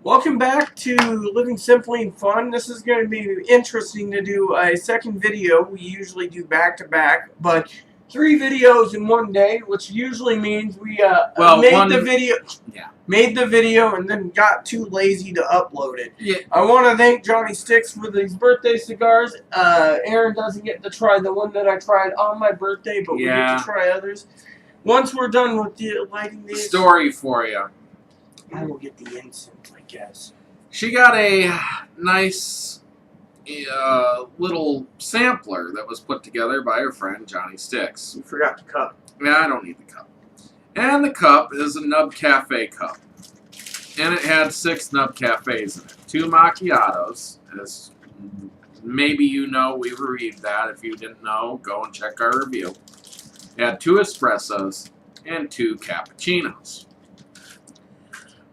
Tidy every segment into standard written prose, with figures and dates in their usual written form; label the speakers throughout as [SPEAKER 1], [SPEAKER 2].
[SPEAKER 1] Welcome back to Living Simply and Fun. This is going to be interesting to do a second video. We usually do back-to-back, but 3 videos in one day, which usually means we made the video and then got too lazy to upload it.
[SPEAKER 2] Yeah.
[SPEAKER 1] I want to thank Johnny Sticks for these birthday cigars. Aaron doesn't get to try the one that I tried on my birthday, but we get to try others. Once we're done with the lighting these...
[SPEAKER 2] Story for you.
[SPEAKER 1] I will get the incense, I guess.
[SPEAKER 2] She got a nice little sampler that was put together by her friend Johnny Sticks.
[SPEAKER 1] You forgot the cup.
[SPEAKER 2] Yeah, I don't need the cup. And the cup is a Nub Cafe cup. And it had 6 Nub Cafes in it. 2 macchiatos. As maybe you know, we reviewed that. If you didn't know, go and check our review. It had 2 espressos and 2 cappuccinos.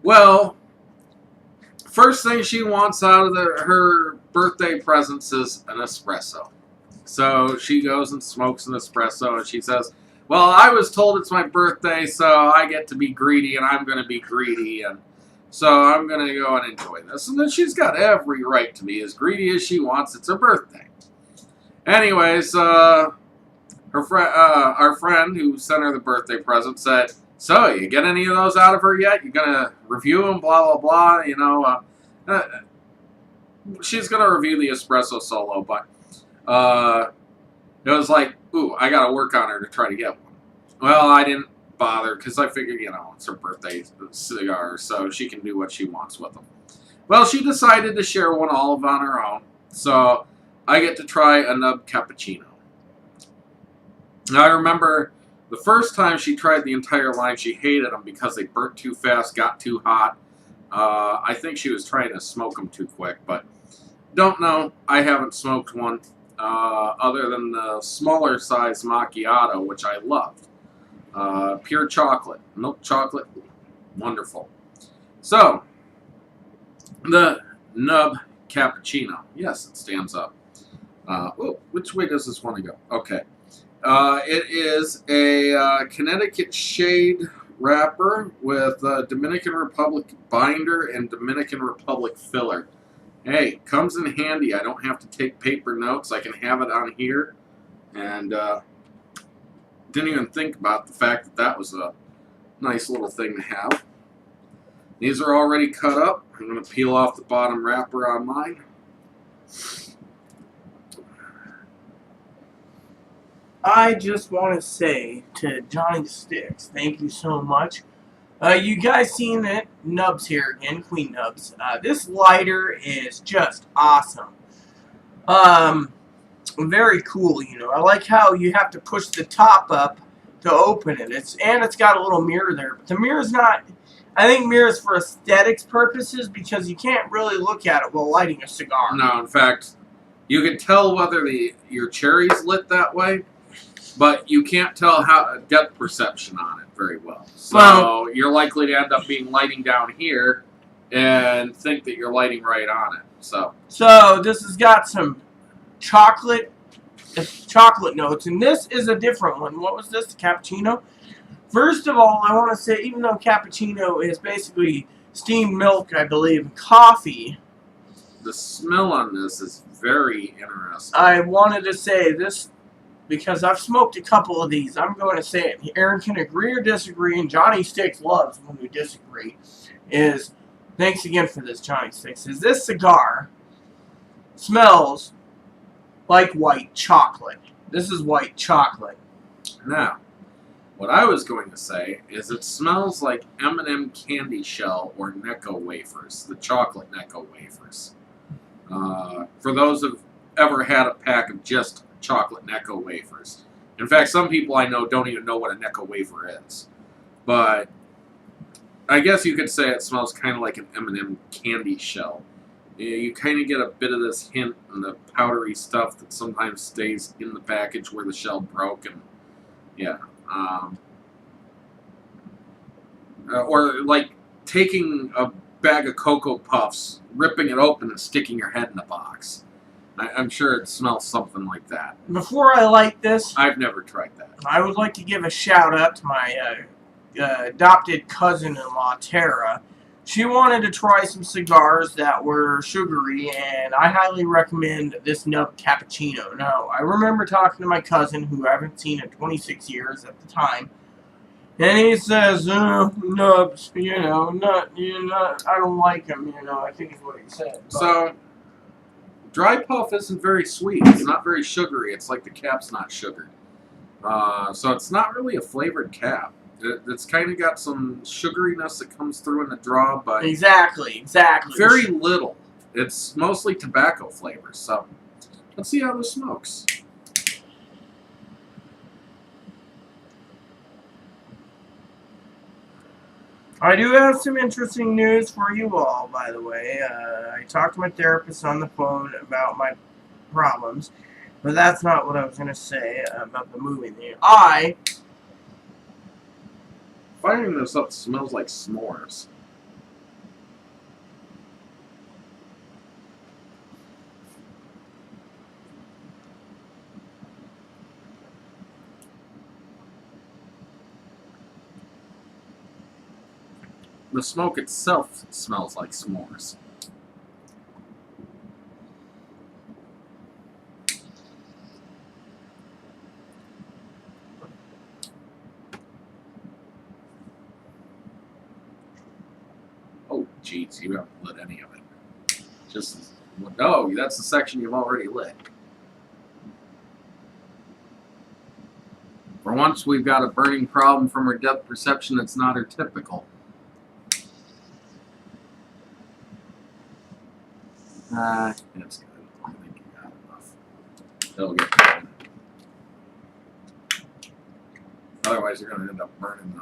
[SPEAKER 2] Well, first thing she wants out of her birthday presents is an espresso. So she goes and smokes an espresso and she says, well, I was told it's my birthday, so I get to be greedy and I'm going to be greedy. And so I'm going to go and enjoy this. And then she's got every right to be as greedy as she wants. It's her birthday. Anyways, our friend who sent her the birthday present said, so, you get any of those out of her yet? You're going to review them, blah, blah, blah, you know. She's going to review the espresso solo, but it was like, ooh, I got to work on her to try to get one. Well, I didn't bother because I figured, you know, it's her birthday cigar, so she can do what she wants with them. Well, she decided to share one Oliva on her own, so I get to try a Nub Cappuccino. Now, I remember... the first time she tried the entire line, she hated them because they burnt too fast, got too hot. I think she was trying to smoke them too quick, but don't know. I haven't smoked one other than the smaller size macchiato, which I loved. Pure chocolate, milk chocolate, wonderful. So, the Nub Cappuccino. Yes, it stands up. Oh, which way does this want to go? Okay. It is a Connecticut shade wrapper with Dominican Republic binder and Dominican Republic filler. Hey, comes in handy. I don't have to take paper notes. I can have it on here. And didn't even think about the fact that that was a nice little thing to have. These are already cut up. I'm going to peel off the bottom wrapper on mine.
[SPEAKER 1] I just want to say to Johnny Sticks, thank you so much. You guys seen it? Nubs here again, Queen Nubs. This lighter is just awesome. Very cool, you know. I like how you have to push the top up to open it. It's got a little mirror there. But the mirror's not... I think mirrors for aesthetics purposes because you can't really look at it while lighting a cigar.
[SPEAKER 2] No, in fact, you can tell whether your cherry's lit that way. But you can't tell how depth perception on it very well. So you're likely to end up being lighting down here and think that you're lighting right on it. So
[SPEAKER 1] this has got some chocolate notes, and this is a different one. What was this? The cappuccino? First of all, I want to say, even though cappuccino is basically steamed milk, I believe, coffee.
[SPEAKER 2] The smell on this is very interesting.
[SPEAKER 1] I wanted to say this. Because I've smoked a couple of these, I'm going to say it. Aaron can agree or disagree, and Johnny Sticks loves when we disagree. Thanks again for this, Johnny Sticks. This cigar smells like white chocolate. This is white chocolate.
[SPEAKER 2] Now, what I was going to say is it smells like M&M candy shell or Necco wafers, the chocolate Necco wafers. For those who've ever had a pack of just chocolate Necco wafers. In fact, some people I know don't even know what a Necco wafer is. But I guess you could say it smells kind of like an M&M candy shell. You kind of get a bit of this hint and the powdery stuff that sometimes stays in the package where the shell broke. And yeah. Or like taking a bag of Cocoa Puffs, ripping it open and sticking your head in the box. I'm sure it smells something like that.
[SPEAKER 1] Before I light this,
[SPEAKER 2] I've never tried that.
[SPEAKER 1] I would like to give a shout out to my adopted cousin-in-law, Tara, she wanted to try some cigars that were sugary, and I highly recommend this nub cappuccino. Now, I remember talking to my cousin, who I haven't seen in 26 years at the time, and he says, nubs, I don't like them, I think is what he said. But
[SPEAKER 2] So, dry puff isn't very sweet. It's not very sugary. It's like the cap's not sugared. So it's not really a flavored cap. It's kind of got some sugariness that comes through in the draw, but
[SPEAKER 1] exactly.
[SPEAKER 2] very little. It's mostly tobacco flavors. So let's see how this smokes.
[SPEAKER 1] I do have some interesting news for you all, by the way. I talked to my therapist on the phone about my problems, but that's not what I was going to say about the movie.
[SPEAKER 2] Firing this up smells like s'mores. The smoke itself smells like s'mores. Oh, jeez, you haven't lit any of it. No, that's the section you've already lit. For once, we've got a burning problem from her depth perception that's not her typical. That's good. I think you got enough. It'll get done. Otherwise, you're going to end up burning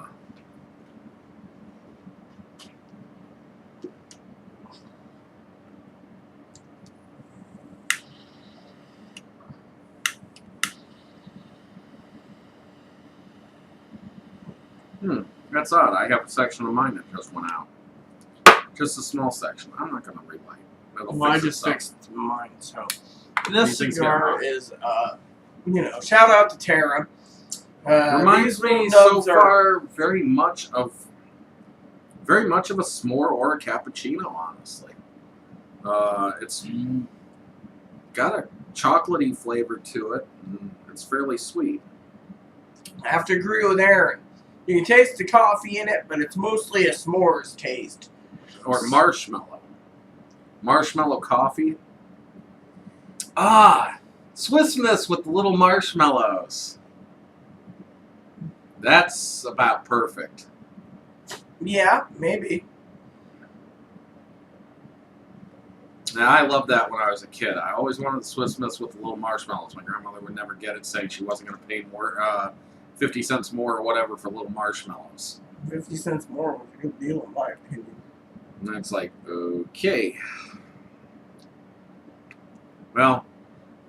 [SPEAKER 2] That's odd. I have a section of mine that just went out. Just a small section. I'm not going to relight.
[SPEAKER 1] I just fixed mine, so this cigar is, shout out to Tara.
[SPEAKER 2] Reminds me so far very much of a s'more or a cappuccino, honestly. It's got a chocolatey flavor to it, and it's fairly sweet.
[SPEAKER 1] I have to agree with Aaron. You can taste the coffee in it, but it's mostly a s'mores taste.
[SPEAKER 2] Or marshmallow. Marshmallow coffee. Swiss Miss with the little marshmallows. That's about perfect.
[SPEAKER 1] Yeah, maybe.
[SPEAKER 2] Now, I loved that when I was a kid. I always wanted the Swiss Miss with the little marshmallows. My grandmother would never get it, saying she wasn't going to pay more, 50 cents more or whatever for little marshmallows.
[SPEAKER 1] 50 cents more was a good deal, in my opinion.
[SPEAKER 2] And it's like, okay. Well,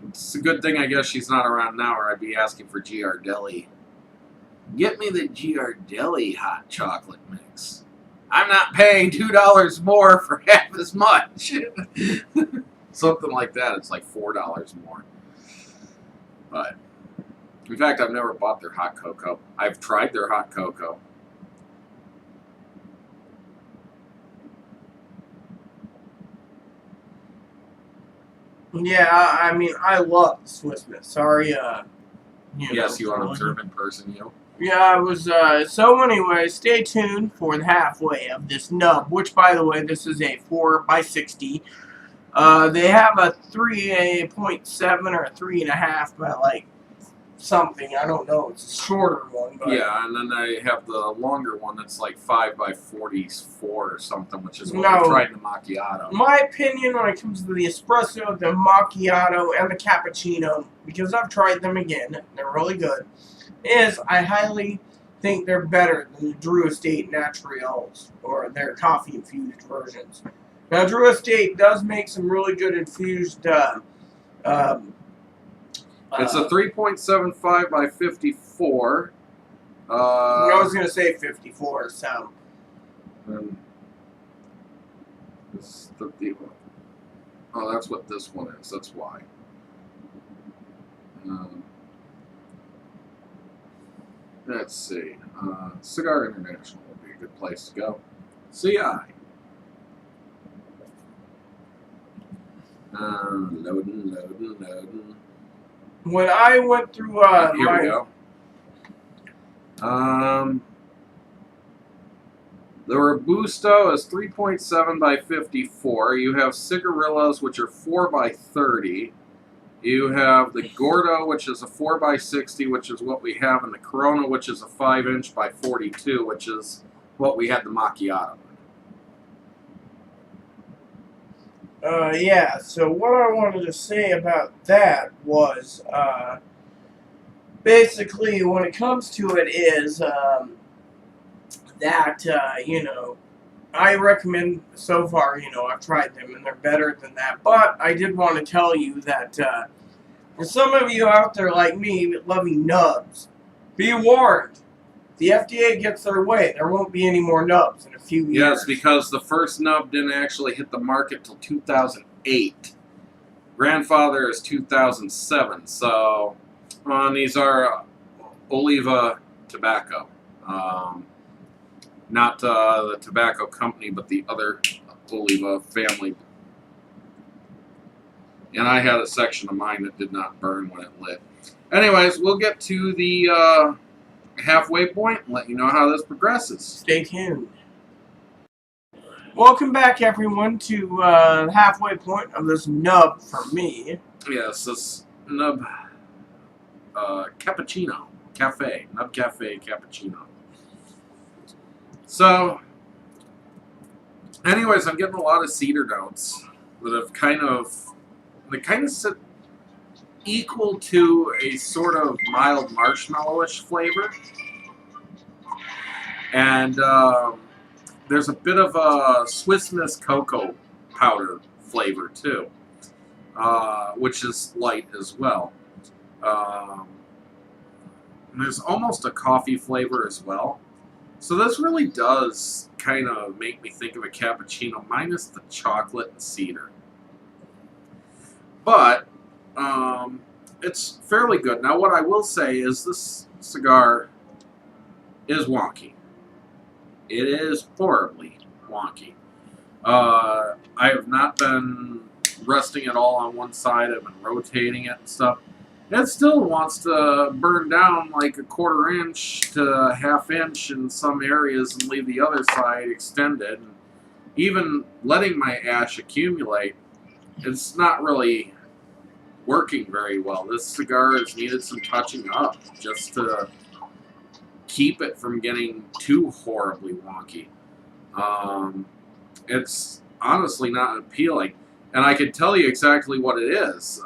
[SPEAKER 2] it's a good thing, I guess, she's not around now, or I'd be asking for Giardelli. Get me the Giardelli hot chocolate mix. I'm not paying $2 more for half as much. Something like that. It's like $4 more. But, in fact, I've never bought their hot cocoa. I've tried their hot cocoa.
[SPEAKER 1] Yeah, I mean, I love Swiss Miss. Sorry,
[SPEAKER 2] Yes, you are an observant person, you.
[SPEAKER 1] Yeah, I was, so anyway, stay tuned for the halfway of this nub, which, by the way, this is a 4x60. They have a 3.7 or a 3.5, but, like, something, I don't know, it's a shorter one. But
[SPEAKER 2] yeah, and then they have the longer one that's like 5x44 or something, which is what I tried in the macchiato.
[SPEAKER 1] My opinion when it comes to the espresso, the macchiato, and the cappuccino, because I've tried them again, they're really good, is I highly think they're better than the Drew Estate Naturals, or their coffee-infused versions. Now, Drew Estate does make some really good infused,
[SPEAKER 2] it's a 3.75 by 54.
[SPEAKER 1] I was going to say 54, so.
[SPEAKER 2] This is oh, that's what this one is. That's why. Let's see. Cigar International would be a good place to go. CI. Loading.
[SPEAKER 1] When I went through
[SPEAKER 2] Here we go. The Robusto is 3.7 by 54. You have Cigarillos, which are 4 by 30. You have the Gordo, which is a 4 by 60, which is what we have, and the Corona, which is a 5-inch by 42, which is what we had the Macchiato.
[SPEAKER 1] Yeah, so what I wanted to say about that was, basically, when it comes to it is, that, I recommend, so far, I've tried them, and they're better than that, but I did want to tell you that, for some of you out there like me, loving nubs, be warned. The FDA gets their way. There won't be any more nubs in a few years.
[SPEAKER 2] Yes, because the first nub didn't actually hit the market till 2008. Grandfather is 2007. So, these are Oliva tobacco. Not the tobacco company, but the other Oliva family. And I had a section of mine that did not burn when it lit. Anyways, we'll get to the halfway point and let you know how this progresses.
[SPEAKER 1] Stay tuned. Welcome back, everyone, to the halfway point of this nub for me.
[SPEAKER 2] Yes, this nub cappuccino. Cafe. Nub cafe cappuccino. So, anyways, I'm getting a lot of cedar notes that have kind of sit equal to a sort of mild marshmallowish flavor. And there's a bit of a Swiss Miss cocoa powder flavor too, which is light as well. There's almost a coffee flavor as well. So this really does kind of make me think of a cappuccino minus the chocolate and cedar. But it's fairly good. Now what I will say is this cigar is wonky. It is horribly wonky. I have not been resting it all on one side. I've been rotating it and stuff. It still wants to burn down like a 1/4 inch to a 1/2 inch in some areas and leave the other side extended. And even letting my ash accumulate, it's not really working very well. This cigar has needed some touching up just to keep it from getting too horribly wonky. It's honestly not appealing. And I can tell you exactly what it is.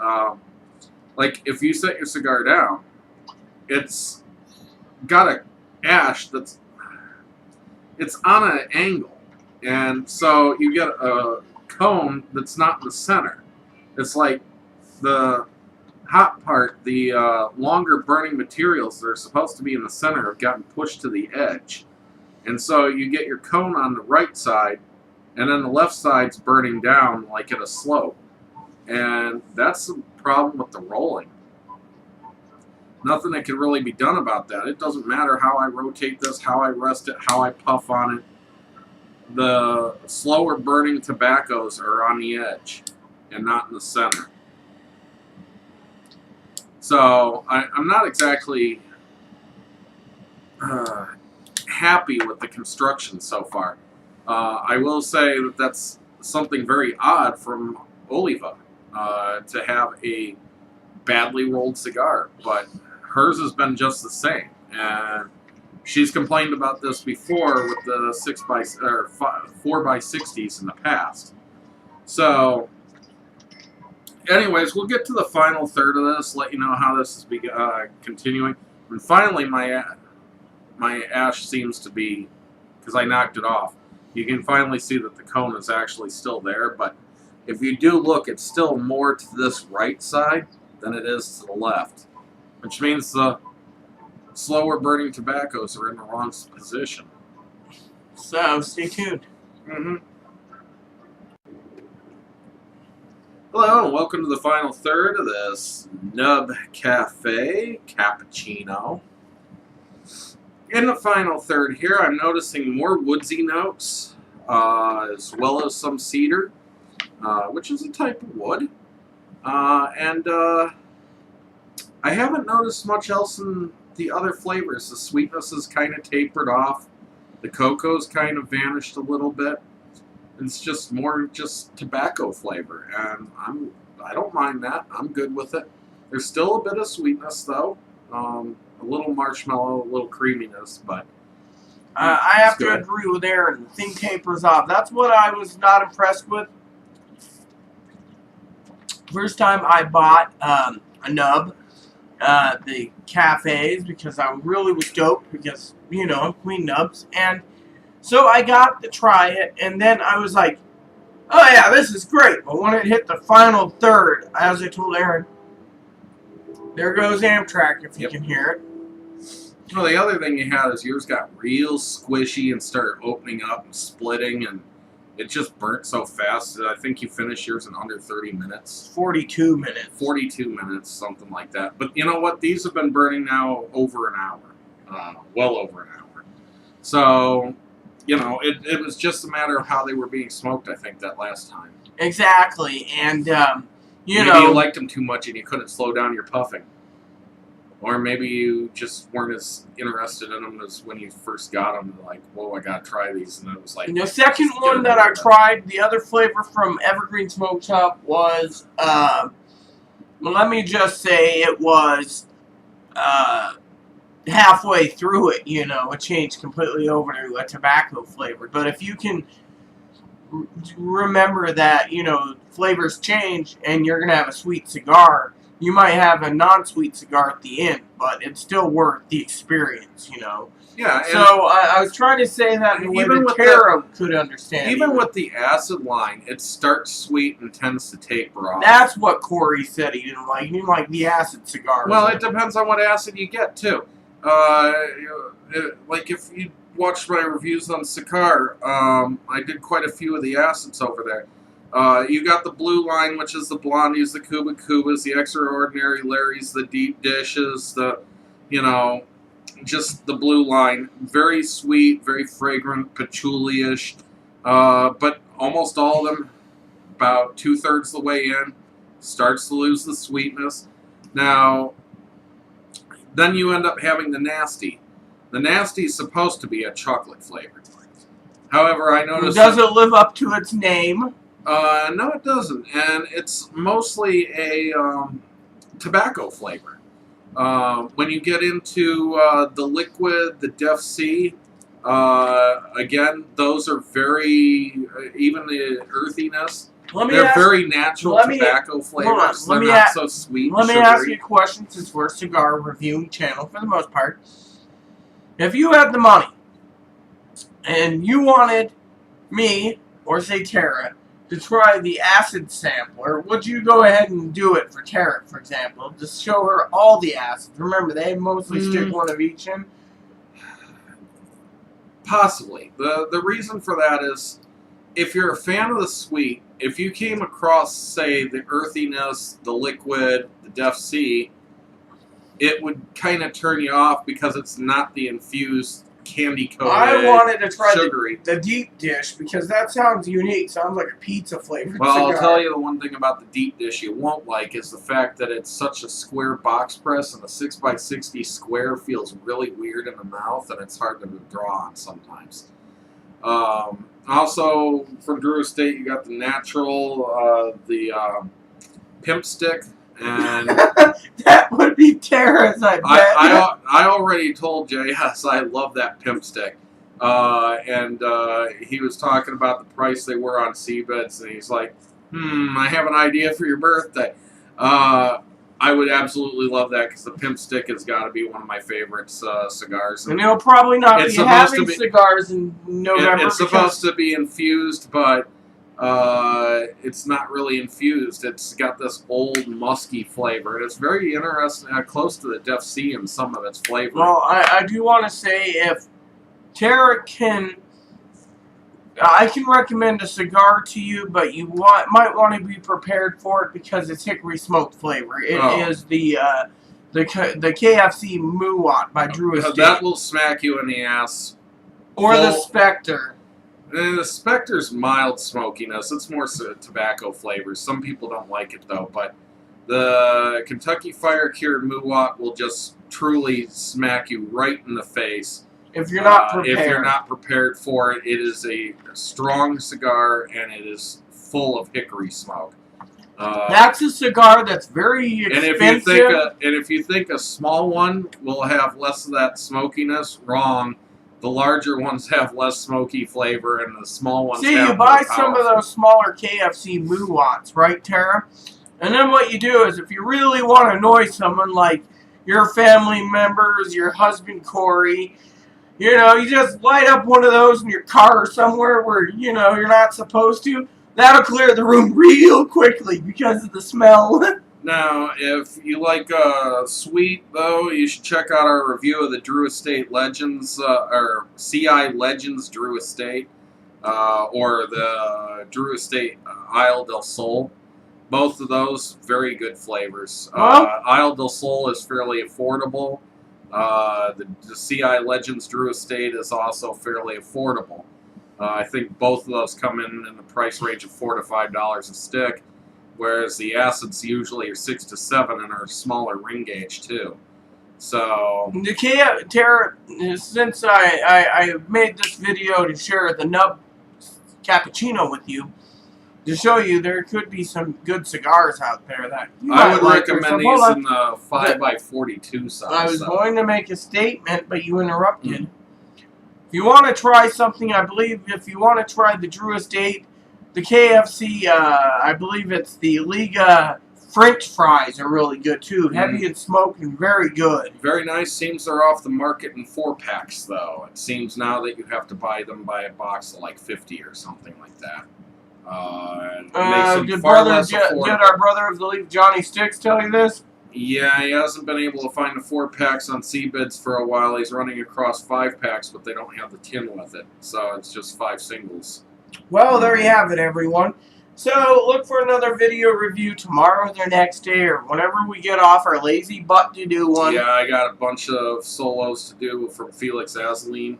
[SPEAKER 2] Like, if you set your cigar down, it's got a ash it's on an angle. And so you get a cone that's not in the center. It's like the hot part, the longer burning materials that are supposed to be in the center have gotten pushed to the edge. And so you get your cone on the right side, and then the left side's burning down like at a slope. And that's the problem with the rolling. Nothing that can really be done about that. It doesn't matter how I rotate this, how I rest it, how I puff on it. The slower burning tobaccos are on the edge and not in the center. So I'm not exactly happy with the construction so far. I will say that that's something very odd from Oliva to have a badly rolled cigar, but hers has been just the same. And she's complained about this before with the 4x60s in the past. So, anyways, we'll get to the final third of this, let you know how this is continuing. And finally, my ash seems to be, because I knocked it off, you can finally see that the cone is actually still there, but if you do look, it's still more to this right side than it is to the left, which means the slower burning tobaccos are in the wrong position.
[SPEAKER 1] So, stay tuned.
[SPEAKER 2] Hello, and welcome to the final third of this Nub Cafe Cappuccino. In the final third here, I'm noticing more woodsy notes, as well as some cedar. which is a type of wood. I haven't noticed much else in the other flavors. The sweetness is kind of tapered off. The cocoa's kind of vanished a little bit. It's just more just tobacco flavor, and I don't mind that. I'm good with it. There's still a bit of sweetness though, a little marshmallow, a little creaminess, but
[SPEAKER 1] I have to agree with Aaron. The thing tapers off. That's what I was not impressed with. First time I bought a nub, the cafes, because I really was stoked because, you know, I'm Queen Nubs. And so I got to try it, and then I was like, oh yeah, this is great. But when it hit the final third, as I told Aaron, there goes Amtrak, if you can hear it.
[SPEAKER 2] Well, the other thing you had is yours got real squishy and started opening up and splitting, and it just burnt so fast that I think you finished yours in under 30 minutes.
[SPEAKER 1] 42 minutes.
[SPEAKER 2] 42 minutes, something like that. But you know what? These have been burning now over an hour. Well over an hour. So, you know, it was just a matter of how they were being smoked, I think, that last time.
[SPEAKER 1] Exactly. And, you
[SPEAKER 2] maybe
[SPEAKER 1] know,
[SPEAKER 2] you liked them too much and you couldn't slow down your puffing. Or maybe you just weren't as interested in them as when you first got them. Like, whoa, I gotta try these, and it was like.
[SPEAKER 1] The second one that I tried, the other flavor from Evergreen Smoke Shop was, well, let me just say it was halfway through it. You know, it changed completely over to a tobacco flavor. But if you can remember that, you know, flavors change, and you're gonna have a sweet cigar. You might have a non-sweet cigar at the end, but it's still worth the experience, you know.
[SPEAKER 2] Yeah.
[SPEAKER 1] So I was trying to say that in a way that Tara could understand.
[SPEAKER 2] Even with the acid line, it starts sweet and tends to taper off.
[SPEAKER 1] That's what Corey said he didn't like. He didn't like the acid cigars.
[SPEAKER 2] Well, it depends on what acid you get, too. Like if you watched my reviews on Cigar, I did quite a few of the acids over there. You got the blue line, which is the blondies, the Cuba Cubas, the extraordinary Larrys, the deep dishes, the, you know, just the blue line. Very sweet, very fragrant, patchouli-ish. But almost all of them, about 2/3 the way in, starts to lose the sweetness. Now, then you end up having the nasty. The nasty is supposed to be a chocolate flavor. However, I noticed...
[SPEAKER 1] Does it live up to its name?
[SPEAKER 2] No, it doesn't, and it's mostly a tobacco flavor. When you get into the liquid, the Def C, again, those are very, even the earthiness, they're very natural tobacco flavors. They're not so sweet and sugary.
[SPEAKER 1] Let me ask you a question, since we're a cigar reviewing channel for the most part. If you had the money, and you wanted me, or say Tara, to try the acid sampler, would you go ahead and do it for Tara, for example? Just show her all the acids. Remember, they mostly stick one of each in.
[SPEAKER 2] Possibly. The reason for that is, if you're a fan of the sweet, if you came across, say, the earthiness, the liquid, the Def C, it would kind of turn you off because it's not the infused candy-coated,
[SPEAKER 1] I wanted to try
[SPEAKER 2] sugary.
[SPEAKER 1] The deep dish because that sounds unique. Sounds like a pizza flavored
[SPEAKER 2] Well,
[SPEAKER 1] cigar.
[SPEAKER 2] I'll tell you the one thing about the deep dish you won't like is the fact that it's such a square box press, and the 6x60 square feels really weird in the mouth, and it's hard to draw on sometimes. Also, from Drew Estate, you got the natural, the pimp stick. And
[SPEAKER 1] that would be Tara's, I bet.
[SPEAKER 2] I already told Jay, yes, I love that pimp stick. And he was talking about the price they were on Seabeds, and he's like, I have an idea for your birthday. I would absolutely love that, because the pimp stick has got to be one of my favorites cigars.
[SPEAKER 1] And it'll probably not be having cigars in November.
[SPEAKER 2] It's supposed to be infused, but it's not really infused. It's got this old musky flavor, and it's very interesting, close to the Def C in some of its flavor.
[SPEAKER 1] Well, I do want to say, if Tara can, I can recommend a cigar to you, but you might want to be prepared for it because it's hickory smoked flavor. It is the KFC Muwat by Drew Estate.
[SPEAKER 2] That will smack you in the ass.
[SPEAKER 1] Or the Spectre.
[SPEAKER 2] The Spectre's mild smokiness. It's more tobacco flavors. Some people don't like it though, but the Kentucky Fire Cured Muwat will just truly smack you right in the face
[SPEAKER 1] if you're not prepared.
[SPEAKER 2] If you're not prepared for it. It is a strong cigar, and it is full of hickory smoke.
[SPEAKER 1] That's a cigar that's very expensive.
[SPEAKER 2] And if you think a small one will have less of that smokiness, wrong. The larger ones have less smoky flavor, and the small ones have
[SPEAKER 1] you buy some of those smaller KFC Muwats, right, Tara? And then what you do is, if you really want to annoy someone like your family members, your husband Corey, you know, you just light up one of those in your car or somewhere where, you know, you're not supposed to. That'll clear the room real quickly because of the smell.
[SPEAKER 2] Now, if you like sweet, though, you should check out our review of the Drew Estate Legends, or CI Legends Drew Estate, or the Drew Estate Isle del Sol. Both of those, very good flavors. Isle del Sol is fairly affordable. The CI Legends Drew Estate is also fairly affordable. I think both of those come in the price range of $4 to $5 a stick, whereas the acids usually are $6 to $7 and are smaller ring gauge too. So
[SPEAKER 1] Tara, since I made this video to share the nub cappuccino with you, to show you there could be some good cigars out there that you
[SPEAKER 2] I would
[SPEAKER 1] like
[SPEAKER 2] recommend these in the 5x42 size.
[SPEAKER 1] I was going to make a statement, but you interrupted. If you want to try something, I believe if you want to try the Drew Estate, the KFC, I believe it's the Liga French fries are really good too. Heavy and smoked and very good.
[SPEAKER 2] Very nice. Seems they're off the market in 4-packs though. It seems now that you have to buy them by a box of like 50 or something like that.
[SPEAKER 1] Did our brother of the leaf, Johnny Sticks, tell you this?
[SPEAKER 2] Yeah, he hasn't been able to find the 4-packs on CBids for a while. He's running across 5-packs, but they don't have the tin with it. So it's just 5 singles.
[SPEAKER 1] Well, there you have it, everyone. So look for another video review tomorrow or the next day, or whenever we get off our lazy butt to do one.
[SPEAKER 2] Yeah, I got a bunch of solos to do from Felix Azaline.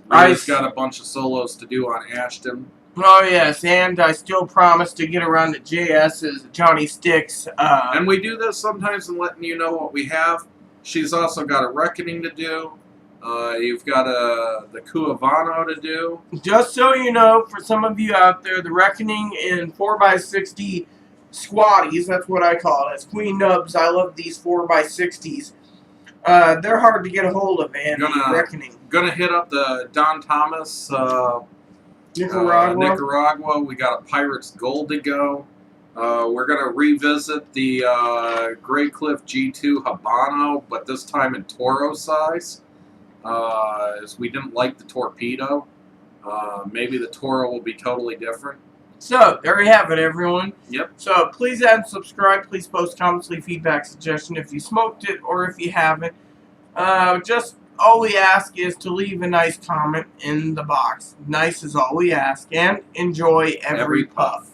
[SPEAKER 2] Ray's got a bunch of solos to do on Ashton.
[SPEAKER 1] Oh, yes, and I still promise to get around to JS's Johnny Sticks.
[SPEAKER 2] And we do this sometimes in letting you know what we have. She's also got a Reckoning to do. You've got the Cuavano to do. Just
[SPEAKER 1] so you know, for some of you out there, the Reckoning in 4x60 squatties, that's what I call it. It's Queen Nubs. I love these 4x60s. They're hard to get a hold of, man. Reckoning.
[SPEAKER 2] Gonna hit up the Don Thomas
[SPEAKER 1] Nicaragua.
[SPEAKER 2] We got a Pirates Gold to go. We're gonna revisit the Grey Cliff G2 Habano, but this time in Toro size. As we didn't like the Torpedo. Maybe the Toro will be totally different.
[SPEAKER 1] So, there you have it, everyone.
[SPEAKER 2] Yep.
[SPEAKER 1] So, please add and subscribe. Please post comments, leave feedback, suggestion if you smoked it or if you haven't. Just all we ask is to leave a nice comment in the box. Nice is all we ask. And enjoy every puff.